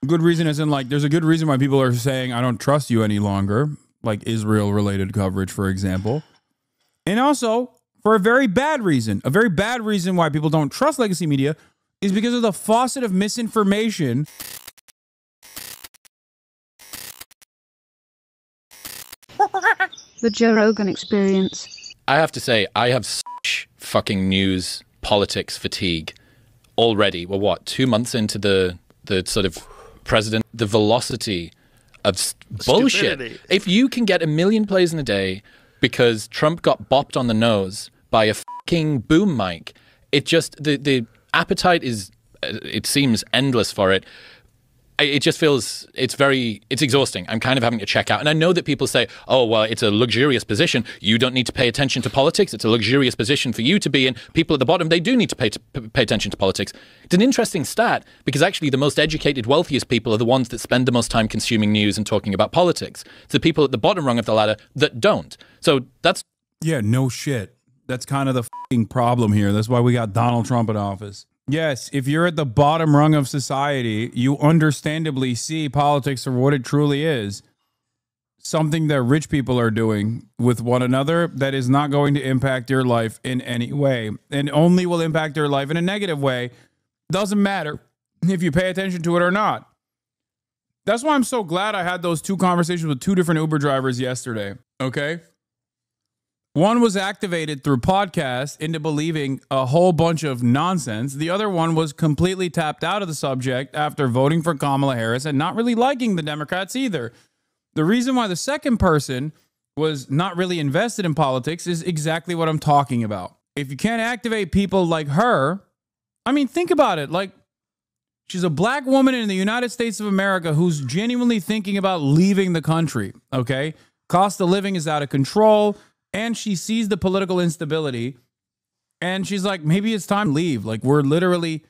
Good reason as in, like, there's a good reason why people are saying, I don't trust you any longer, like Israel-related coverage, for example. And also, for a very bad reason why people don't trust legacy media is because of the faucet of misinformation. The Joe Rogan Experience. I have to say, I have such fucking news politics fatigue already. We're what, 2 months into the sort of president, the velocity of bullshit. Stupidity. If you can get 1 million plays in a day because Trump got bopped on the nose by a fucking boom mic, it just, the appetite is, it seems endless for it. It just feels, it's exhausting. I'm kind of having to check out. And I know that people say, oh, well, it's a luxurious position. You don't need to pay attention to politics. It's a luxurious position for you to be in. People at the bottom, they do need to pay attention to politics. It's an interesting stat because actually the most educated, wealthiest people are the ones that spend the most time consuming news and talking about politics. It's the people at the bottom rung of the ladder that don't. So that's... Yeah, no shit. That's kind of the fucking problem here. That's why we got Donald Trump in office. Yes, if you're at the bottom rung of society, you understandably see politics for what it truly is. Something that rich people are doing with one another that is not going to impact your life in any way and only will impact your life in a negative way. Doesn't matter if you pay attention to it or not. That's why I'm so glad I had those 2 conversations with 2 different Uber drivers yesterday, okay? One was activated through podcast into believing a whole bunch of nonsense. The other one was completely tapped out of the subject after voting for Kamala Harris and not really liking the Democrats either. The reason why the second person was not really invested in politics is exactly what I'm talking about. If you can't activate people like her, I mean, think about it. Like, she's a black woman in the United States of America who's genuinely thinking about leaving the country, okay? Cost of living is out of control. And she sees the political instability, and she's like, maybe it's time to leave. Like, we're literally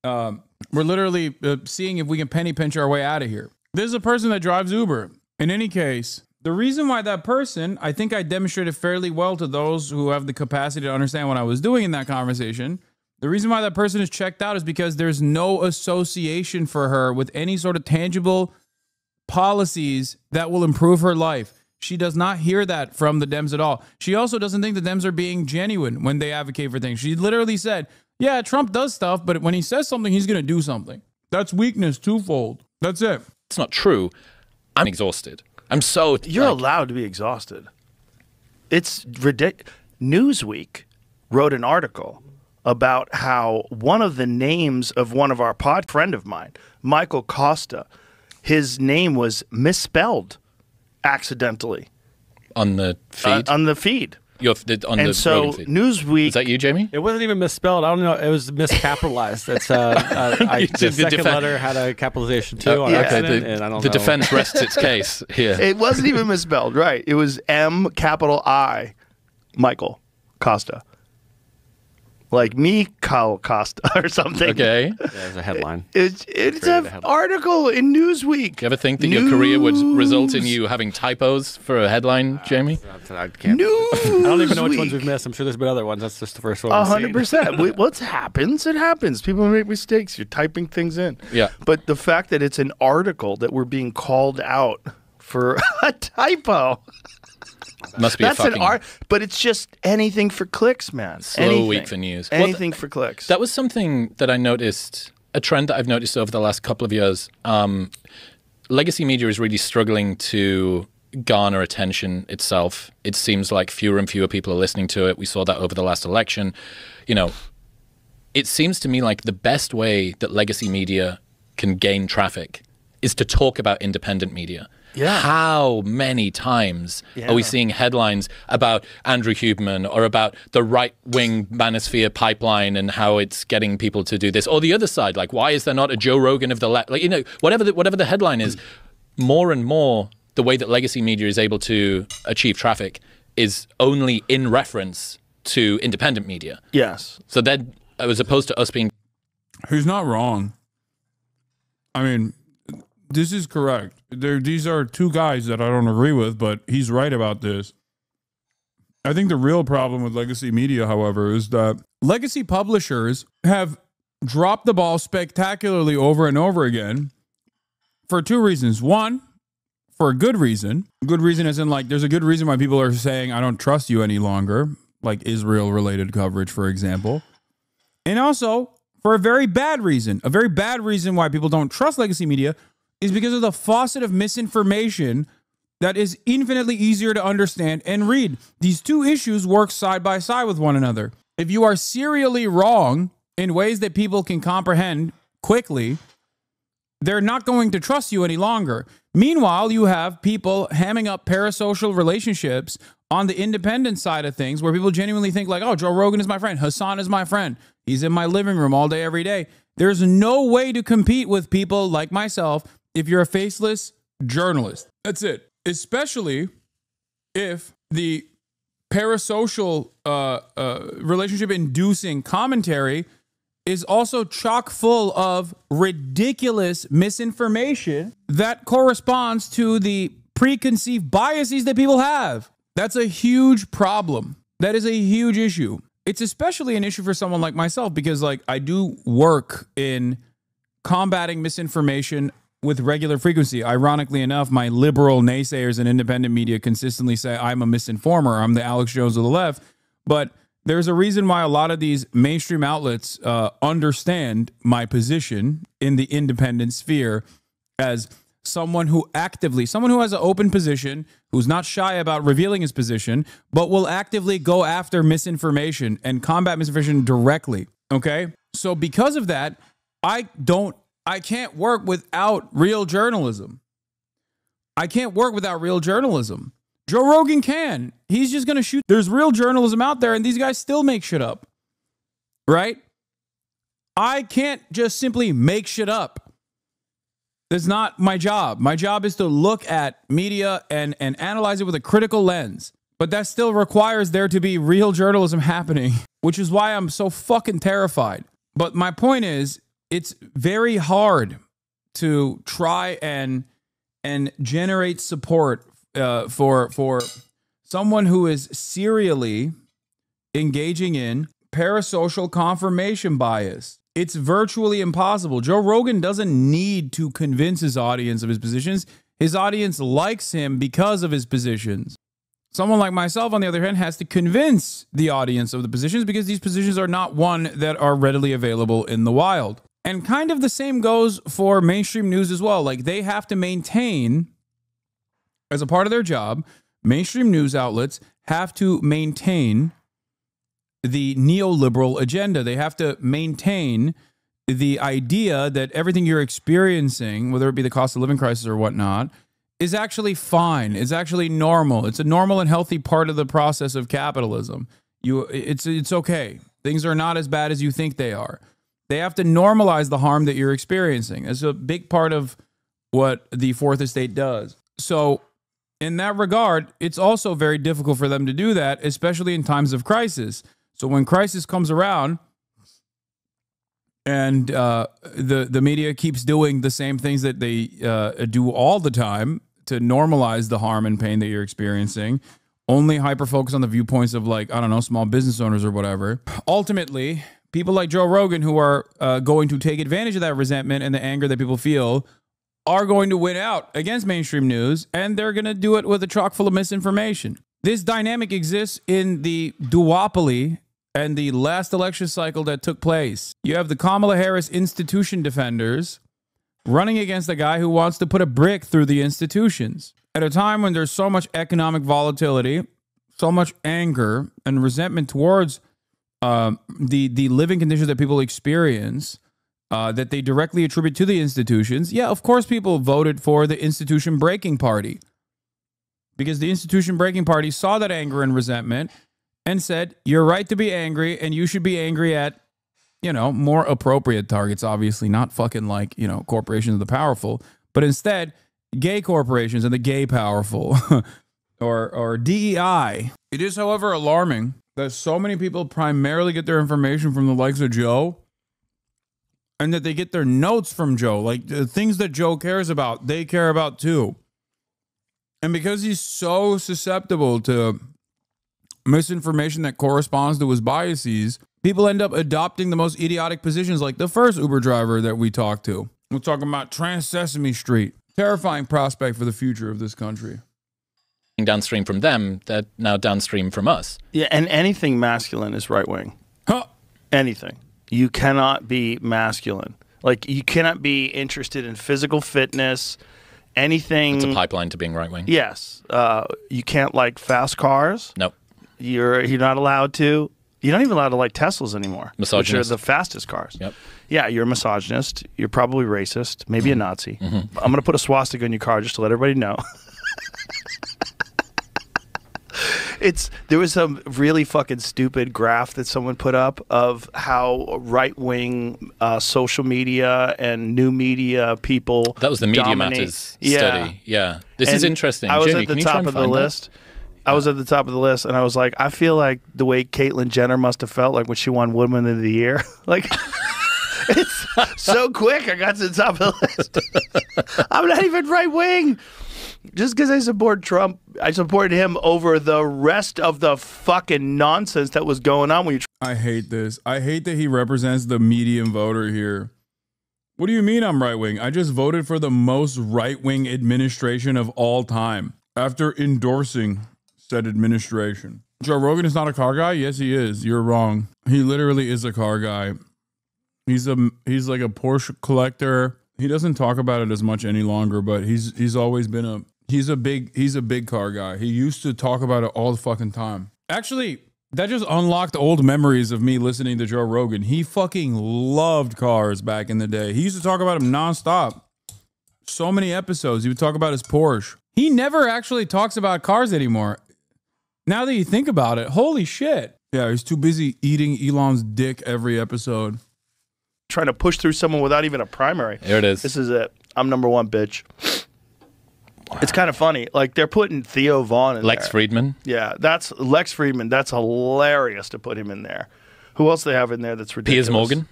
seeing if we can penny pinch our way out of here. This is a person that drives Uber. In any case, the reason why that person, I think I demonstrated fairly well to those who have the capacity to understand what I was doing in that conversation. The reason why that person is checked out is because there's no association for her with any sort of tangible policies that will improve her life. She does not hear that from the Dems at all. She also doesn't think the Dems are being genuine when they advocate for things. She literally said, yeah, Trump does stuff, but when he says something, he's going to do something. That's weakness twofold. That's it. It's not true. I'm exhausted. I'm so... You're allowed to be exhausted. It's ridiculous. Newsweek wrote an article about how one of the names of one of our friend of mine, Michael Costa, his name was misspelled accidentally on the feed. On the feed. On and the so Rogan feed. Newsweek. Is that you, Jamie? It wasn't even misspelled. I don't know. It was miscapitalized. It's the second letter had a capitalization too on accident, and I don't know. The defense rests its case here. It wasn't even misspelled, right? It was M-I, Michael Costa. Like me, Kyle Costa or something. Okay. Yeah, there's a headline. It's an article in Newsweek. Do you ever think that your career would result in you having typos for a headline, Jamie? I can't. I don't even know which ones we've missed. I'm sure there's been other ones. That's just the first one. 100%. What happens? It happens. People make mistakes. You're typing things in. Yeah. But the fact that it's an article that we're being called out for a typo. Must be That's a fucking... an art, but it's just anything for clicks, man. Slow week for news. Anything for clicks. That was something that I noticed, a trend that I've noticed over the last couple of years. Legacy media is really struggling to garner attention itself. It seems like fewer and fewer people are listening to it. We saw that over the last election. You know, it seems to me like the best way that legacy media can gain traffic is to talk about independent media. Yeah. How many times are we seeing headlines about Andrew Huberman or about the right-wing manosphere pipeline and how it's getting people to do this? Or the other side, like, why is there not a Joe Rogan of the left? Like, you know, whatever the headline is, more and more the way that legacy media is able to achieve traffic is only in reference to independent media. Yes. So then, as opposed to us being... He's not wrong. I mean... This is correct. These are 2 guys that I don't agree with, but he's right about this. I think the real problem with legacy media, however, is that legacy publishers have dropped the ball spectacularly over and over again for two reasons. One, for a good reason. Good reason as in like there's a good reason why people are saying I don't trust you any longer, like Israel related coverage, for example. And also for a very bad reason. A very bad reason why people don't trust legacy media is because of the faucet of misinformation that is infinitely easier to understand and read. These two issues work side by side with one another. If you are serially wrong in ways that people can comprehend quickly, they're not going to trust you any longer. Meanwhile, you have people hamming up parasocial relationships on the independent side of things where people genuinely think like, oh, Joe Rogan is my friend. Hasan is my friend. He's in my living room all day, every day. There's no way to compete with people like myself if you're a faceless journalist. That's it. Especially if the parasocial relationship inducing commentary is also chock full of ridiculous misinformation that corresponds to the preconceived biases that people have. That's a huge problem. That is a huge issue. It's especially an issue for someone like myself because like I do work in combating misinformation with regular frequency. Ironically enough, my liberal naysayers and independent media consistently say I'm a misinformer. I'm the Alex Jones of the left. But there's a reason why a lot of these mainstream outlets understand my position in the independent sphere as someone who has an open position, who's not shy about revealing his position, but will actively go after misinformation and combat misinformation directly. Okay? So because of that, I can't work without real journalism. I can't work without real journalism. Joe Rogan can. He's just going to shoot. There's real journalism out there, and these guys still make shit up. Right? I can't just simply make shit up. That's not my job. My job is to look at media and analyze it with a critical lens. But that still requires there to be real journalism happening, which is why I'm so fucking terrified. But my point is, it's very hard to try and generate support for someone who is serially engaging in parasocial confirmation bias. It's virtually impossible. Joe Rogan doesn't need to convince his audience of his positions. His audience likes him because of his positions. Someone like myself, on the other hand, has to convince the audience of the positions because these positions are not one that are readily available in the wild. And kind of the same goes for mainstream news as well. Like they have to maintain, as a part of their job, mainstream news outlets have to maintain the neoliberal agenda. They have to maintain the idea that everything you're experiencing, whether it be the cost of living crisis or whatnot, is actually fine. It's actually normal. It's a normal and healthy part of the process of capitalism. It's okay. Things are not as bad as you think they are. They have to normalize the harm that you're experiencing. It's a big part of what the Fourth Estate does. So in that regard, it's also very difficult for them to do that, especially in times of crisis. So when crisis comes around and the media keeps doing the same things that they do all the time to normalize the harm and pain that you're experiencing, only hyper-focus on the viewpoints of like, I don't know, small business owners or whatever. Ultimately, people like Joe Rogan who are going to take advantage of that resentment and the anger that people feel are going to win out against mainstream news, and they're going to do it with a chock full of misinformation. This dynamic exists in the duopoly and the last election cycle that took place. You have the Kamala Harris institution defenders running against a guy who wants to put a brick through the institutions. At a time when there's so much economic volatility, so much anger and resentment towards the living conditions that people experience, that they directly attribute to the institutions, yeah, of course people voted for the institution breaking party. Because the institution breaking party saw that anger and resentment and said, you're right to be angry, and you should be angry at, you know, more appropriate targets, obviously, not fucking like, you know, corporations of the powerful, but instead gay corporations and the gay powerful or DEI. It is, however, alarming that so many people primarily get their information from the likes of Joe, and that they get their notes from Joe. Like the things that Joe cares about, they care about too. And because he's so susceptible to misinformation that corresponds to his biases, people end up adopting the most idiotic positions, like the first Uber driver that we talked to. We're talking about Trans Sesame Street. Terrifying prospect for the future of this country. Downstream from them, they're now downstream from us. Yeah, and anything masculine is right wing. Huh. Anything. You cannot be masculine. Like, you cannot be interested in physical fitness, anything. It's a pipeline to being right wing. Yes. You can't like fast cars. Nope. You're not allowed to. You're not even allowed to like Teslas anymore. Misogynist. Which are the fastest cars. Yep. Yeah, you're a misogynist. You're probably racist. Maybe a Nazi. I'm going to put a swastika in your car just to let everybody know. There was some really fucking stupid graph that someone put up of how right-wing social media and new media people That was the Media dominate. Matters study. Yeah. This is And interesting. I was Jamie, at the can you try top and of the find that? list. I was at the top of the list, and I was like, I feel like the way Caitlyn Jenner must have felt like when she won Woman of the Year. Like, it's so quick. I got to the top of the list. I'm not even right-wing. Just because I support Trump, I support him over the rest of the fucking nonsense that was going on when you. I hate this. I hate that he represents the median voter here. What do you mean I'm right wing? I just voted for the most right wing administration of all time after endorsing said administration. Joe Rogan is not a car guy? Yes, he is. You're wrong. He literally is a car guy. He's like a Porsche collector. He doesn't talk about it as much any longer, but he's always been he's a big car guy. He used to talk about it all the fucking time. Actually, that just unlocked old memories of me listening to Joe Rogan. He fucking loved cars back in the day. He used to talk about them nonstop. So many episodes. He would talk about his Porsche. He never actually talks about cars anymore. Now that you think about it, holy shit. Yeah, he's too busy eating Elon's dick every episode. Trying to push through someone without even a primary. Here it is. This is it. I'm number one, bitch. It's kind of funny. Like, they're putting Theo Vaughn in Lex there. Friedman. Yeah, that's Lex Friedman. That's hilarious to put him in there. Who else they have in there that's ridiculous? Piers Morgan.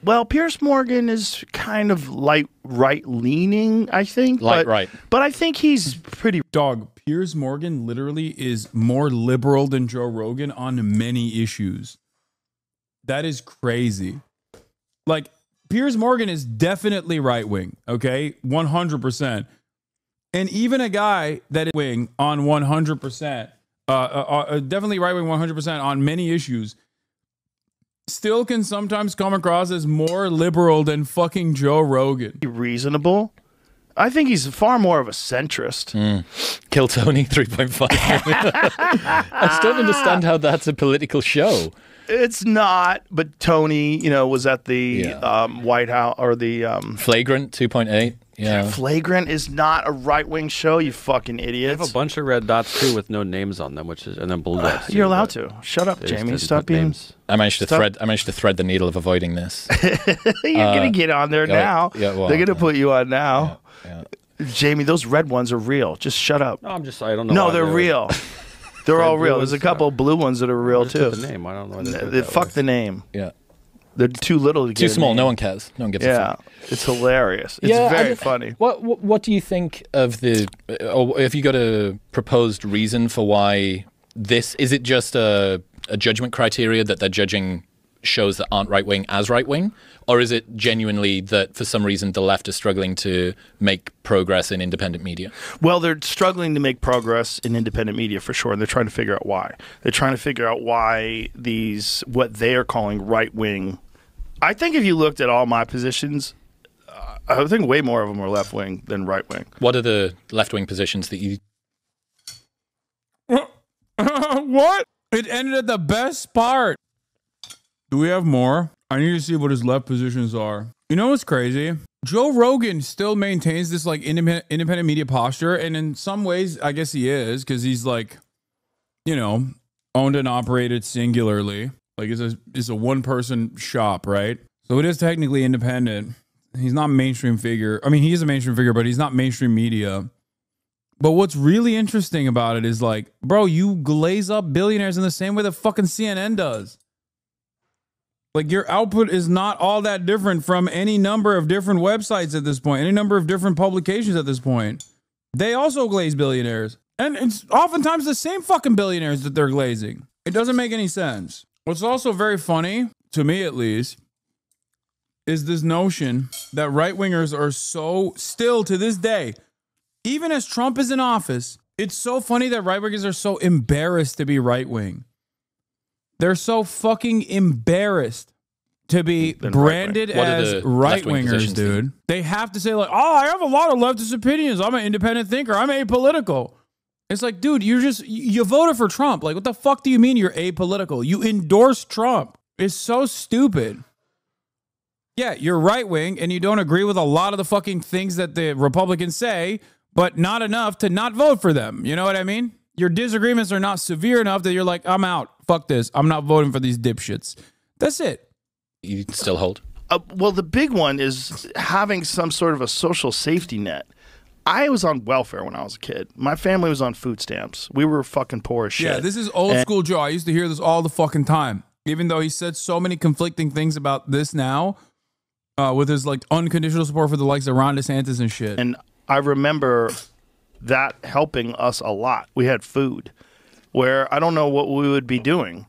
Well, Piers Morgan is kind of right-leaning, I think. Right. But I think he's pretty... Dog, Piers Morgan literally is more liberal than Joe Rogan on many issues. That is crazy. Like, Piers Morgan is definitely right-wing, okay? 100%. And even a guy that is wing on 100%, definitely right-wing 100% on many issues, still can sometimes come across as more liberal than fucking Joe Rogan. reasonable. I think he's far more of a centrist. Kill Tony 3.5. I still don't understand how that's a political show. It's not, but Tony, was at the White House or the Flagrant 2.8. Yeah. Flagrant is not a right-wing show, you fucking They idiots. have a bunch of red dots too with no names on them, and then blue dots. You're too, allowed but to. Shut up, they just Jamie. didn't Stop put being. names. I managed to thread the needle of avoiding this. You're gonna get on there now. yeah, well, They're gonna put you on now. Yeah. Jamie, those red ones are real. Just shut up. No, I don't know. No, why they're they were- real. They're all blue real. There's a ones, couple blue ones that are real Just too. put the name. I don't know. Why they did it They that fuck way. the name. Yeah. They're too little to get Too a small. name. No one cares. No one gives a Yeah, fuck. it's hilarious. It's very funny. What do you think of or if you got a proposed reason for why this, is it just a judgment criteria that they're judging shows that aren't right-wing as right-wing? Or is it genuinely that for some reason the left is struggling to make progress in independent media? Well, they're struggling to make progress in independent media for sure, and they're trying to figure out why. They're trying to figure out why what they are calling right-wing. I think if you looked at all my positions, I think way more of them are left-wing than right-wing. What are the left-wing positions that you... What? It ended at the best part. Do we have more? I need to see what his left positions are. You know what's crazy? Joe Rogan still maintains this like independent media posture, and in some ways, I guess he is, because he's like, owned and operated singularly. Like it's a one-person shop, right? So it is technically independent. He's not a mainstream figure. I mean, he is a mainstream figure, but he's not mainstream media. But what's really interesting about it is like, bro, you glaze up billionaires in the same way that fucking CNN does. Like, your output is not all that different from any number of different websites at this point, any number of different publications at this point. They also glaze billionaires. And it's oftentimes the same fucking billionaires that they're glazing. It doesn't make any sense. What's also very funny, to me at least, is this notion that right-wingers are so, still to this day, even as Trump is in office, it's so funny that right-wingers are so embarrassed to be right-wing. They're so fucking embarrassed to be branded as right-wingers, dude. They have to say like, oh, I have a lot of leftist opinions. I'm an independent thinker. I'm apolitical. It's like, dude, you voted for Trump. Like, what the fuck do you mean you're apolitical? You endorsed Trump. It's so stupid. Yeah, you're right-wing and you don't agree with a lot of the fucking things that the Republicans say, but not enough to not vote for them. You know what I mean? Your disagreements are not severe enough that you're like, I'm out. Fuck this. I'm not voting for these dipshits. That's it. You still hold? Well, the big one is having some sort of a social safety net. I was on welfare when I was a kid. My family was on food stamps. We were fucking poor as shit. Yeah, this is old school Joe. I used to hear this all the fucking time. Even though he said so many conflicting things about this now, with his like unconditional support for the likes of Ron DeSantis and shit. And I remember that helping us a lot. We had food, where I don't know what we would be doing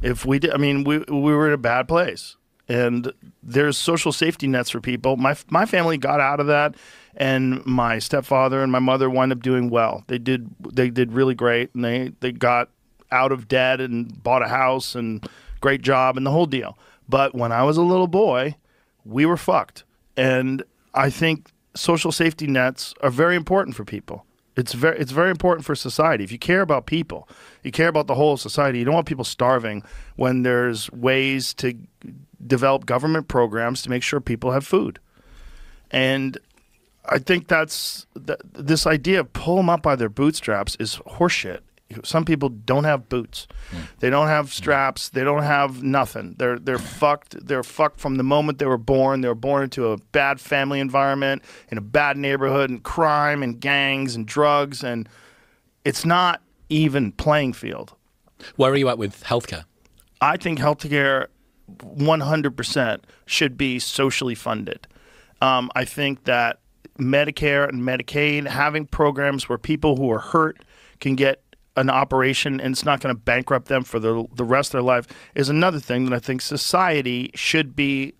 if we did. I mean, we were in a bad place. And there's social safety nets for people. My family got out of that, and my stepfather and my mother wound up doing well. They did really great, and they got out of debt and bought a house and great job and the whole deal. But when I was a little boy, we were fucked. And I think social safety nets are very important for people. It's very important for society. If you care about people, you care about the whole society. You don't want people starving when there's ways to develop government programs to make sure people have food. And I think this idea of pull them up by their bootstraps is horseshit. Some people don't have boots. They don't have straps. They don't have nothing. They're fucked. They're fucked from the moment they were born. They were born into a bad family environment, in a bad neighborhood, and crime and gangs and drugs, and it's not even playing field. Where are you at with healthcare? I think healthcare 100% should be socially funded. I think that Medicare and Medicaid, having programs where people who are hurt can get an operation and it's not going to bankrupt them for the rest of their life, is another thing that I think society should be.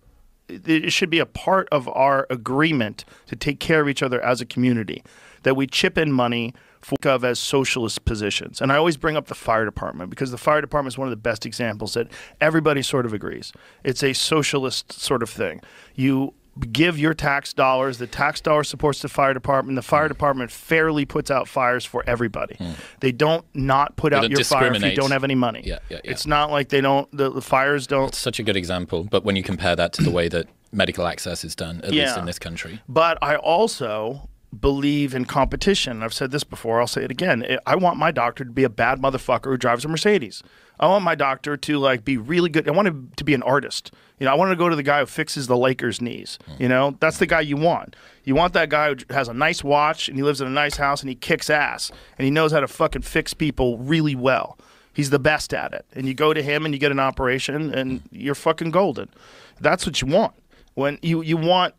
It should be a part of our agreement to take care of each other as a community, that we chip in money of as socialist positions. And I always bring up the fire department because the fire department is one of the best examples that everybody sort of agrees. It's a socialist sort of thing. You give your tax dollars, the tax dollar supports the fire department fairly puts out fires for everybody. They don't not put out your fire if you don't have any money. Yeah. It's not like they don't, the fires don't. It's such a good example, but when you compare that to the way that medical access is done, at least in this country. But I also believe in competition. I've said this before, I'll say it again. I want my doctor to be a bad motherfucker who drives a Mercedes. I want my doctor to like be really good. I want him to be an artist. You know, I want to go to the guy who fixes the Lakers' knees. You know, that's the guy you want. You want that guy who has a nice watch and he lives in a nice house and he kicks ass and he knows how to fucking fix people really well. He's the best at it. And you go to him and you get an operation and you're fucking golden. That's what you want. When you want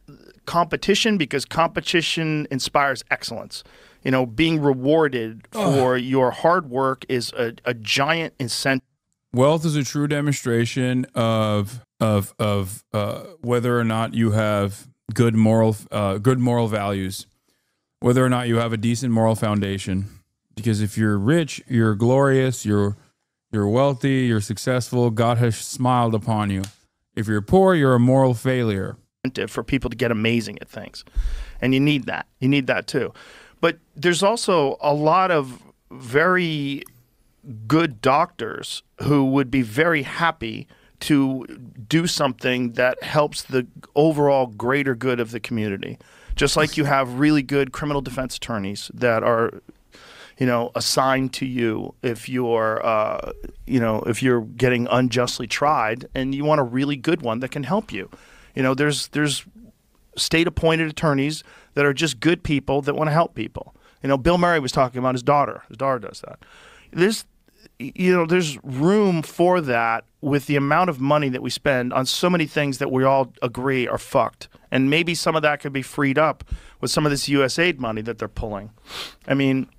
competition, because competition inspires excellence. You know, being rewarded for your hard work is a giant incentive. Wealth is a true demonstration of whether or not you have good moral values, whether or not you have a decent moral foundation. Because if you're rich, you're glorious, you're wealthy, you're successful, God has smiled upon you. If you're poor, you're a moral failure. For people to get amazing at things, and you need that. You need that too. But there's also a lot of very good doctors who would be very happy to do something that helps the overall greater good of the community. Just like you have really good criminal defense attorneys that are, you know, assigned to you if you're, if you're getting unjustly tried, and you want a really good one that can help you. You know, there's state-appointed attorneys that are just good people that want to help people. You know, Bill Murray was talking about his daughter. His daughter does that. There's room for that with the amount of money that we spend on so many things that we all agree are fucked. And maybe some of that could be freed up with some of this USAID money that they're pulling. I mean,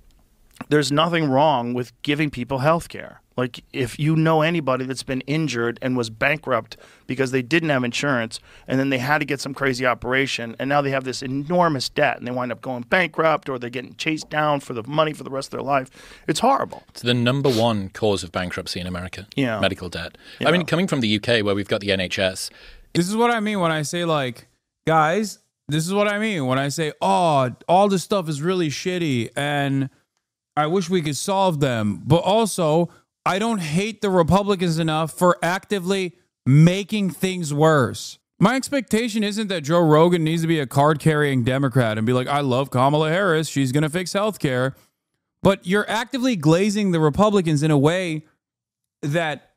there's nothing wrong with giving people health care. Like, if you know anybody that's been injured and was bankrupt because they didn't have insurance, and then they had to get some crazy operation, and now they have this enormous debt, and they wind up going bankrupt, or they're getting chased down for the money for the rest of their life. It's horrible. It's the #1 cause of bankruptcy in America. Yeah. Medical debt. Yeah. I mean, coming from the UK where we've got the NHS. This is what I mean when I say, like, guys, this is what I mean when I say, oh, all this stuff is really shitty and I wish we could solve them. But also, I don't hate the Republicans enough for actively making things worse. My expectation isn't that Joe Rogan needs to be a card-carrying Democrat and be like, I love Kamala Harris, she's going to fix healthcare. But you're actively glazing the Republicans in a way that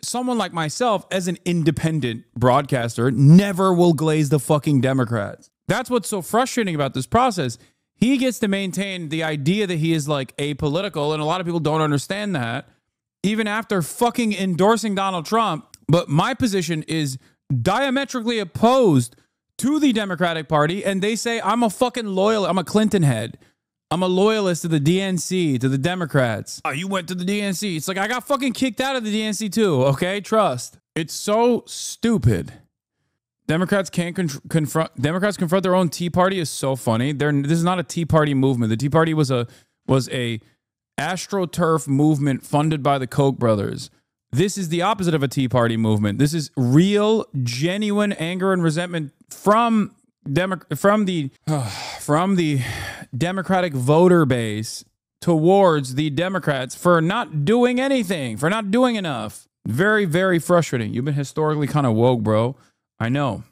someone like myself, as an independent broadcaster, never will glaze the fucking Democrats. That's what's so frustrating about this process. He gets to maintain the idea that he is like apolitical, and a lot of people don't understand that, even after fucking endorsing Donald Trump. But my position is diametrically opposed to the Democratic Party, and they say I'm a fucking loyal, I'm a Clinton head. I'm a loyalist to the DNC, to the Democrats. Oh, you went to the DNC. It's like, I got fucking kicked out of the DNC too, okay? Trust. It's so stupid. Democrats can't confront their own Tea Party is so funny. This is not a Tea Party movement. The Tea Party was a AstroTurf movement funded by the Koch brothers. This is the opposite of a Tea Party movement. This is real, genuine anger and resentment from the Democratic voter base towards the Democrats for not doing anything, for not doing enough. Very, very frustrating. You've been historically kind of woke, bro. I know.